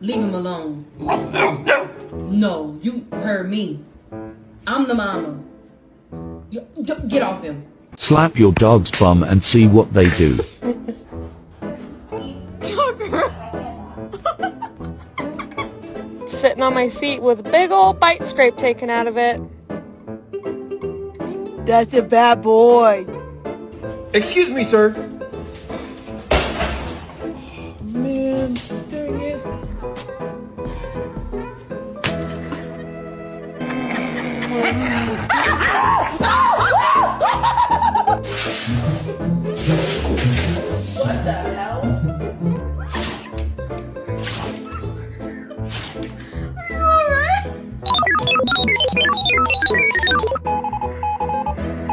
Leave him alone. No, you heard me. I'm the mama. Get off him. Slap your dog's bum and see what they do. Sitting on my seat with a big old bite scrape taken out of it. That's a bad boy. Excuse me, sir.